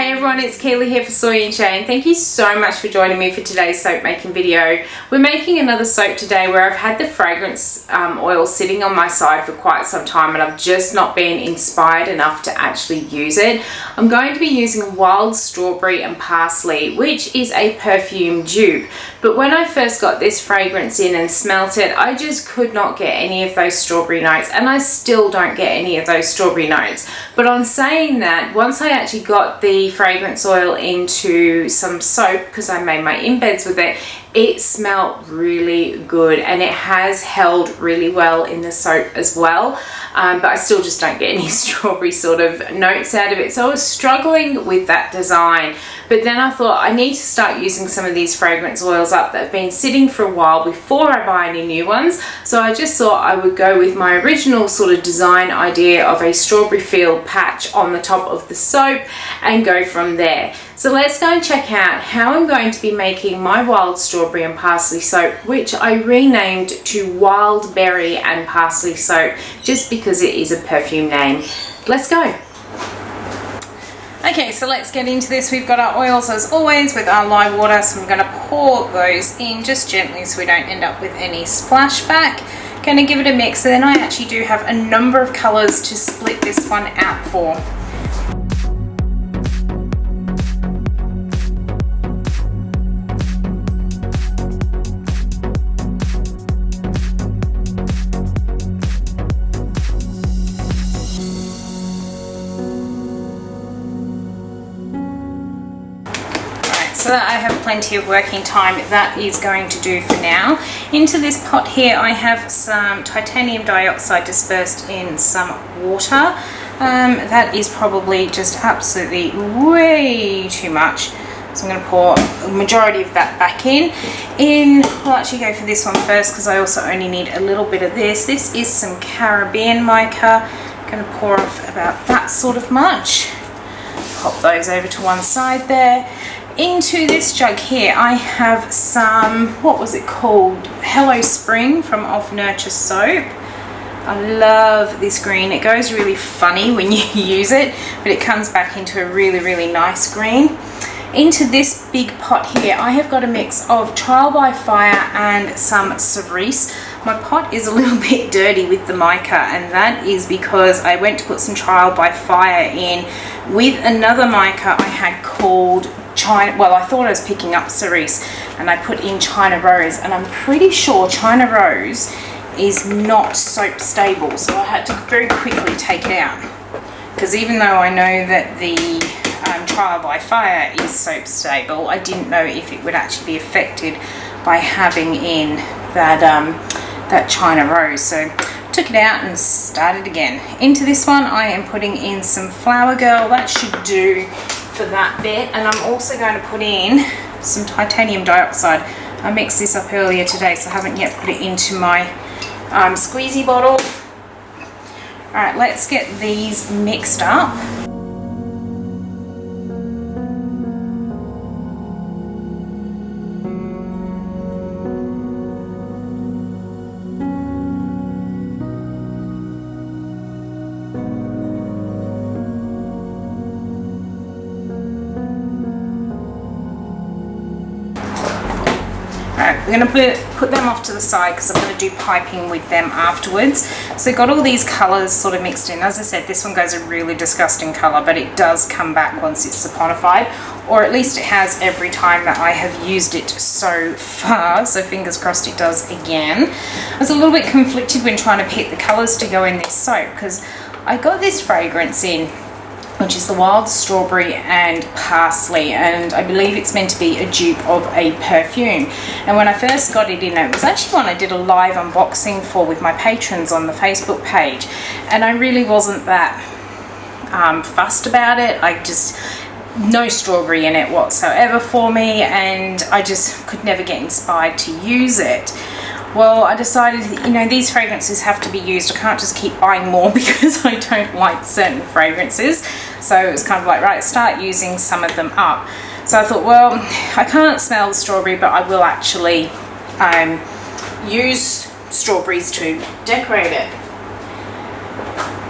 Hey everyone, it's Keely here for Soy and Shea, and thank you so much for joining me for today's soap making video. We're making another soap today where I've had the fragrance oil sitting on my side for quite some time and I've just not been inspired enough to actually use it. I'm going to be using wild strawberry and parsley, which is a perfume dupe. But when I first got this fragrance in and smelt it, I just could not get any of those strawberry notes, and I still don't get any of those strawberry notes. But on saying that, once I actually got the fragrance oil into some soap, because I made my embeds with it, it smelled really good and it has held really well in the soap as well. But I still just don't get any strawberry sort of notes out of it. So I was struggling with that design. But then I thought I need to start using some of these fragrance oils up that have been sitting for a while before I buy any new ones. So I just thought I would go with my original sort of design idea of a strawberry field patch on the top of the soap and go from there. So let's go and check out how I'm going to be making my wild strawberry and parsley soap, which I renamed to Wild Berry and Parsley Soap just because it is a perfume name. Let's go. Okay, so let's get into this. We've got our oils as always with our lye water, so I'm going to pour those in just gently so we don't end up with any splashback. Going to give it a mix, and then I actually do have a number of colours to split this one out for. So that I have plenty of working time, that is going to do for now. Into this pot here I have some titanium dioxide dispersed in some water. That is probably just absolutely way too much. So I'm going to pour a majority of that back in. I'll actually go for this one first because I also only need a little bit of this. This is some Caribbean mica. I'm going to pour off about that sort of much. Pop those over to one side there. Into this jug here I have some, what was it called? Hello Spring from Off Nurture Soap. I love this green. It goes really funny when you use it, but it comes back into a really, really nice green. Into this big pot here I have got a mix of Trial by Fire and some cerise. My pot is a little bit dirty with the mica, and that is because I went to put some Trial by Fire in with another mica I had called China, well, I thought I was picking up cerise, and I put in China Rose, and I'm pretty sure China Rose is not soap stable, so I had to very quickly take it out, because even though I know that the Trial by Fire is soap stable, I didn't know if it would actually be affected by having in that China Rose. So took it out and started again. Into this one I am putting in some Flower Girl. That should do for that bit, and I'm also going to put in some titanium dioxide. I mixed this up earlier today, so I haven't yet put it into my squeezy bottle. Alright, let's get these mixed up. We're going to put them off to the side because I'm going to do piping with them afterwards. So got all these colours sort of mixed in. As I said, this one goes a really disgusting colour, but it does come back once it's saponified, or at least it has every time that I have used it so far, so fingers crossed it does again. I was a little bit conflicted when trying to pick the colours to go in this soap, because I got this fragrance in, which is the wild strawberry and parsley, and I believe it's meant to be a dupe of a perfume. And when I first got it in, it was actually one I did a live unboxing for with my patrons on the Facebook page, and I really wasn't that fussed about it. No strawberry in it whatsoever for me, and I just could never get inspired to use it. Well, I decided, these fragrances have to be used. I can't just keep buying more because I don't like certain fragrances. So it was kind of like, right, start using some of them up. So I thought, well, I can't smell the strawberry, but I will actually use strawberries to decorate it.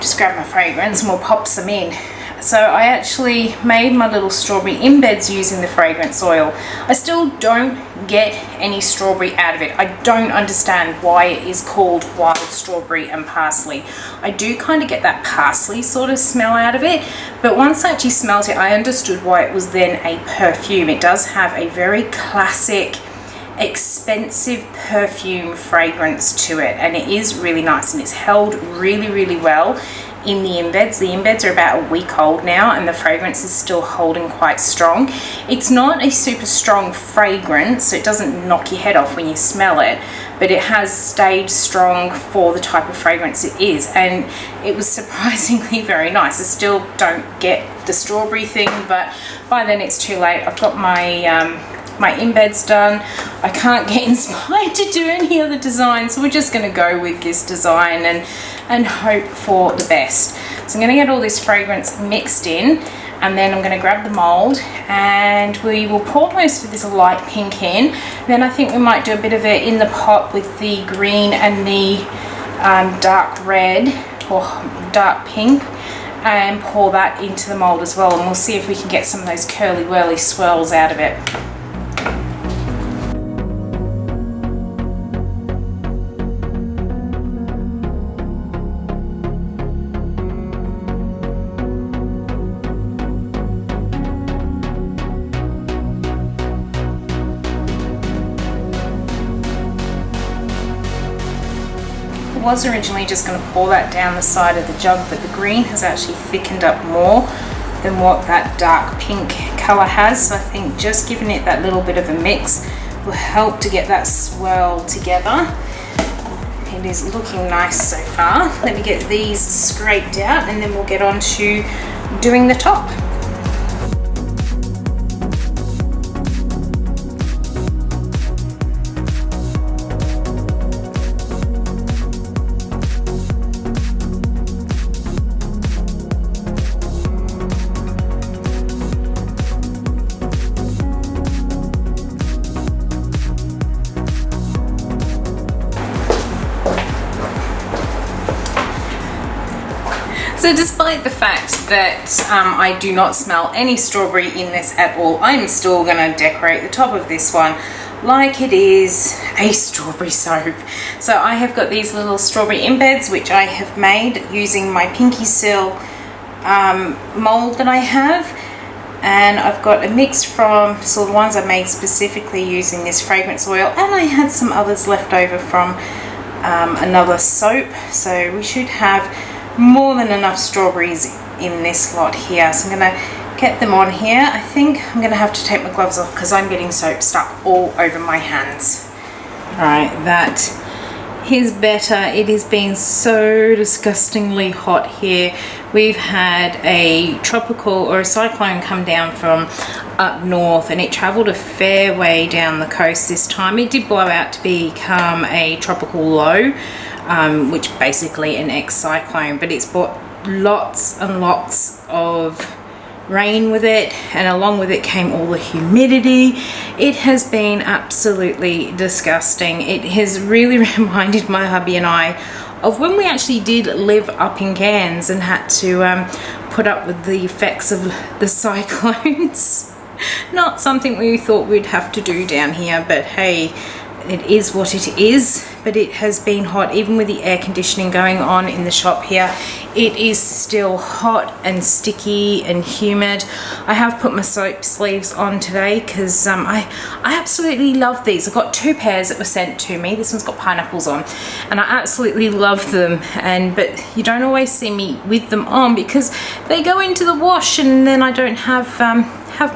Just grab my fragrance and we'll pop some in. So I actually made my little strawberry embeds using the fragrance oil. I still don't get any strawberry out of it. I don't understand why it is called wild strawberry and parsley. I do kind of get that parsley sort of smell out of it, but once I actually smelled it, I understood why it was then a perfume. It does have a very classic, expensive perfume fragrance to it, and it is really nice, and it's held really, really well in the embeds. The embeds are about a week old now, and the fragrance is still holding quite strong. It's not a super strong fragrance, so it doesn't knock your head off when you smell it, but it has stayed strong for the type of fragrance it is, and it was surprisingly very nice. I still don't get the strawberry thing, but by then it's too late. I've got my my embeds done. I can't get inspired to do any other design, so we're just going to go with this design and hope for the best. So I'm going to get all this fragrance mixed in, and then I'm going to grab the mold and we will pour most of this light pink in. Then I think we might do a bit of it in the pot with the green and the dark red or dark pink, and pour that into the mold as well, and we'll see if we can get some of those curly whirly swirls out of it. I was originally just going to pour that down the side of the jug, but the green has actually thickened up more than what that dark pink colour has, so I think just giving it that little bit of a mix will help to get that swirl together. It is looking nice so far. Let me get these scraped out and then we'll get on to doing the top. So despite the fact that I do not smell any strawberry in this at all, I'm still going to decorate the top of this one like it is a strawberry soap. So I have got these little strawberry embeds which I have made using my Pinky Seal mold that I have, and I've got a mix from the ones I made specifically using this fragrance oil, and I had some others left over from another soap, so we should have more than enough strawberries in this lot here. So I'm going to get them on here. I think I'm going to have to take my gloves off because I'm getting soap stuck all over my hands. Alright, that is better. It has been so disgustingly hot here. We've had a tropical or a cyclone come down from up north, and it travelled a fair way down the coast this time. It did blow out to become a tropical low, which basically an ex-cyclone, but it's brought lots and lots of rain with it, and along with it came all the humidity. It has been absolutely disgusting. It has really reminded my hubby and I of when we actually did live up in Cairns and had to put up with the effects of the cyclones. Not something we thought we'd have to do down here, but hey, it is what it is. But it has been hot, even with the air conditioning going on in the shop here. It is still hot and sticky and humid. I have put my soap sleeves on today because I absolutely love these. I've got two pairs that were sent to me. This one's got pineapples on, and I absolutely love them. But you don't always see me with them on because they go into the wash, and then I don't have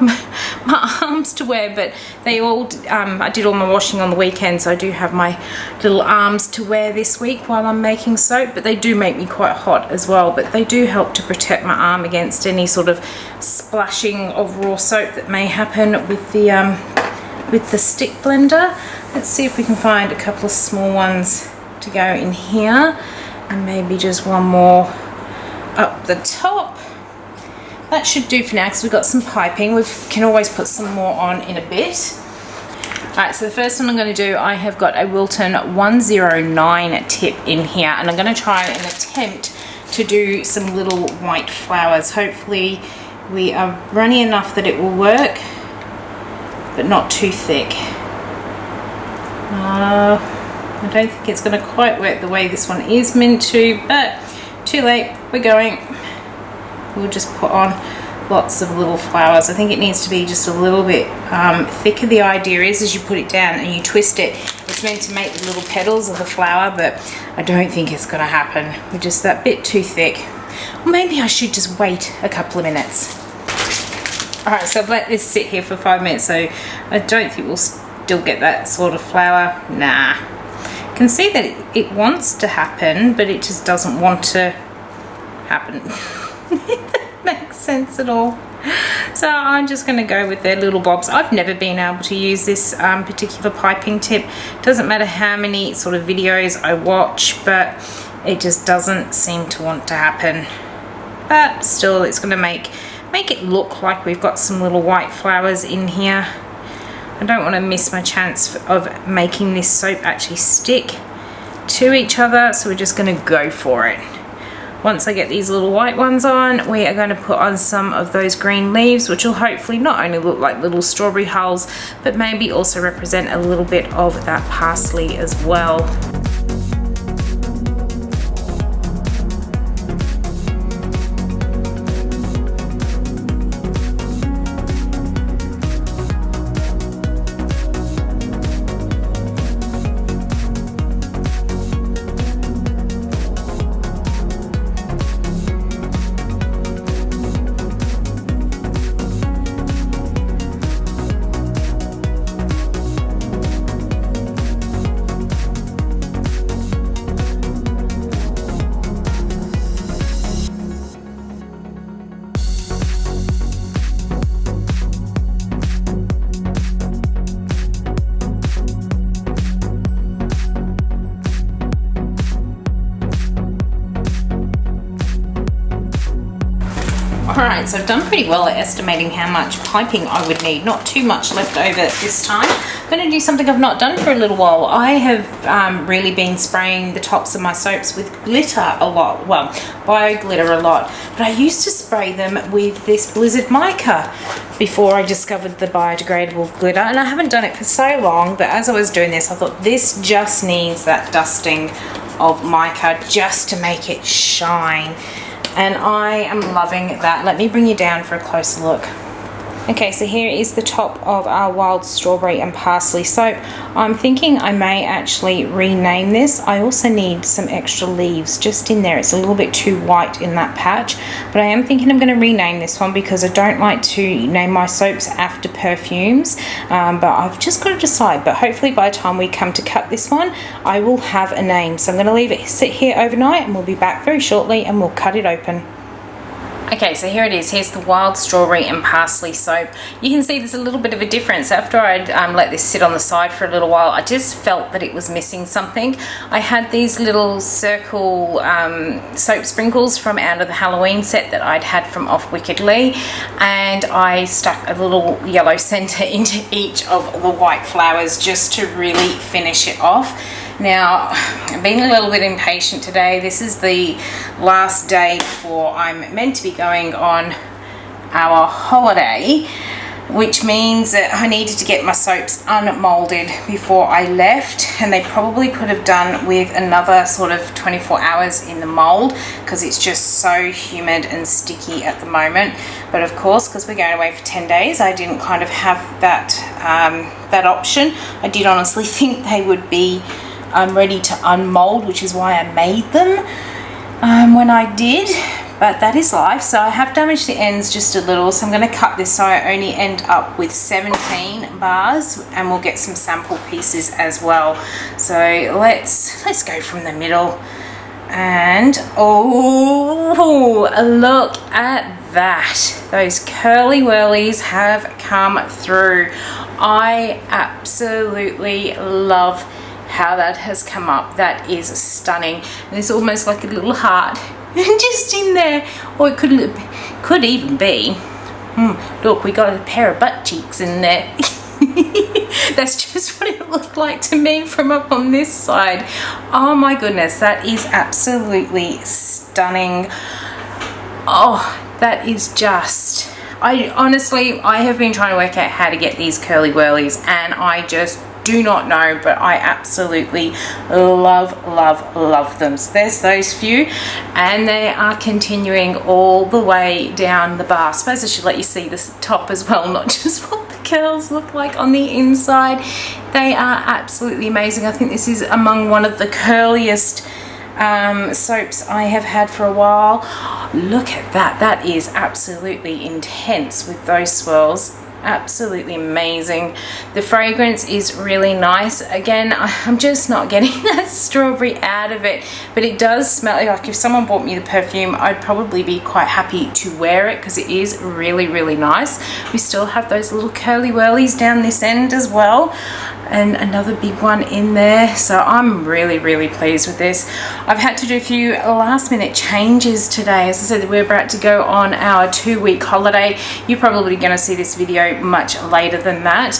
my arms to wear. But they all I did all my washing on the weekend, so I do have my little arms to wear this week while I'm making soap. But they do make me quite hot as well, but they do help to protect my arm against any sort of splashing of raw soap that may happen with the stick blender. Let's see if we can find a couple of small ones to go in here, and maybe just one more up the top. That should do for now because we've got some piping. We can always put some more on in a bit. Alright, so the first one I'm going to do, I have got a Wilton 109 tip in here, and I'm going to try and attempt to do some little white flowers. Hopefully we are runny enough that it will work, but not too thick. I don't think it's going to quite work the way this one is meant to, but too late, we're going. We'll just put on lots of little flowers. I think it needs to be just a little bit thicker. The idea is as you put it down and you twist it, it's meant to make the little petals of the flower, but I don't think it's going to happen. We're just that bit too thick. Or maybe I should just wait a couple of minutes. Alright, so I've let this sit here for 5 minutes, so I don't think we'll still get that sort of flower. Nah. You can see that it wants to happen, but it just doesn't want to happen. If that makes sense at all. So I'm just going to go with their little bobs. I've never been able to use this particular piping tip. Doesn't matter how many sort of videos I watch, but it just doesn't seem to want to happen. But still, it's going to make it look like we've got some little white flowers in here. I don't want to miss my chance of making this soap actually stick to each other, so we're just going to go for it. Once I get these little white ones on, we are going to put on some of those green leaves, which will hopefully not only look like little strawberry hulls, but maybe also represent a little bit of that parsley as well. Alright, so I've done pretty well at estimating how much piping I would need. Not too much left over this time. I'm going to do something I've not done for a little while. I have really been spraying the tops of my soaps with glitter a lot. Well, bio glitter a lot. But I used to spray them with this Blizzard mica before I discovered the biodegradable glitter. And I haven't done it for so long, but as I was doing this, I thought this just needs that dusting of mica just to make it shine. And I am loving that. Let me bring you down for a closer look. Okay, so here is the top of our wild strawberry and parsley soap. I'm thinking I may actually rename this. I also need some extra leaves just in there. It's a little bit too white in that patch, but I am thinking I'm going to rename this one because I don't like to name my soaps after perfumes, but I've just got to decide. But hopefully by the time we come to cut this one, I will have a name. So I'm going to leave it sit here overnight and we'll be back very shortly and we'll cut it open. Okay, so here it is. Here's the wild strawberry and parsley soap. You can see there's a little bit of a difference. After I'd let this sit on the side for a little while, I just felt that it was missing something. I had these little circle soap sprinkles from out of the Halloween set that I'd had from off Wickedly, and I stuck a little yellow center into each of the white flowers just to really finish it off. Now, I'm being a little bit impatient today. This is the last day before I'm meant to be going on our holiday, which means that I needed to get my soaps unmolded before I left, and they probably could have done with another sort of 24 hours in the mold because it's just so humid and sticky at the moment. But of course, because we're going away for 10 days, I didn't kind of have that that option. I did honestly think they would be ready to unmold, which is why I made them when I did, but that is life. So I have damaged the ends just a little, so I'm going to cut this so I only end up with 17 bars, and we'll get some sample pieces as well. So let's go from the middle, and oh, look at that. Those curly whirlies have come through. I absolutely love how that has come up. That is stunning. There's almost like a little heart just in there, or it could even be look, we got a pair of butt cheeks in there. That's just what it looked like to me from up on this side. Oh my goodness, that is absolutely stunning. stunning. Oh, that is just, I have been trying to work out how to get these curly whirlies, and I just do not know, but I absolutely love them. So there's those few, and they are continuing all the way down the bar. I suppose I should let you see this top as well, not just what the curls look like on the inside. They are absolutely amazing. I think this is among one of the curliest soaps I have had for a while. Look at that. That is absolutely intense with those swirls. Absolutely amazing. The fragrance is really nice. Again, I'm just not getting that strawberry out of it, but it does smell like if someone bought me the perfume, I'd probably be quite happy to wear it because it is really nice. We still have those little curly whirlies down this end as well, and another big one in there. So I'm really pleased with this. I've had to do a few last minute changes today. As I said, we're about to go on our 2-week holiday. You're probably going to see this video much later than that,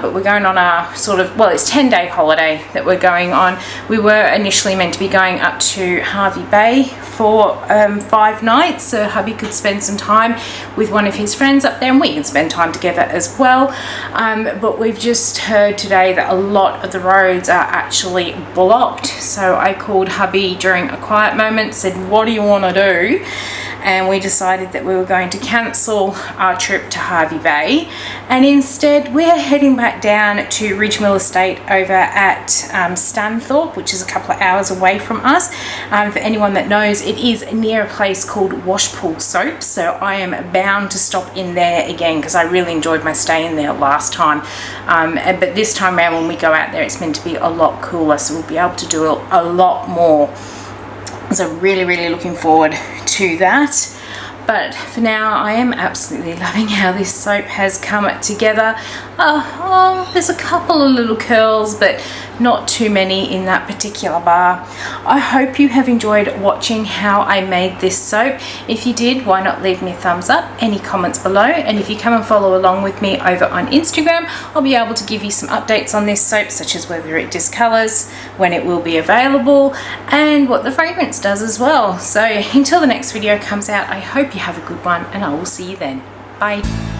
but we're going on our sort of, well, it's 10-day holiday that we're going on. We were initially meant to be going up to Hervey Bay for 5 nights, so hubby could spend some time with one of his friends up there, and we can spend time together as well. But we've just heard today that a lot of the roads are actually blocked, so I called hubby during a quiet moment, said, what do you want to do? And we decided that we were going to cancel our trip to Hervey Bay, and instead we're heading back down to Ridgemill Estate over at Stanthorpe, which is a couple of hours away from us. For anyone that knows, it is near a place called Washpool Soaps, so I am bound to stop in there again because I really enjoyed my stay in there last time. But this time around when we go out there, it's meant to be a lot cooler, so we'll be able to do a lot more. So really looking forward to that. But for now, I am absolutely loving how this soap has come together. There's a couple of little curls, but not too many in that particular bar. I hope you have enjoyed watching how I made this soap. If you did, why not leave me a thumbs up, any comments below, and if you come and follow along with me over on Instagram, I'll be able to give you some updates on this soap, such as whether it discolors, when it will be available, and what the fragrance does as well. So until the next video comes out, I hope you have a good one, and I will see you then. Bye.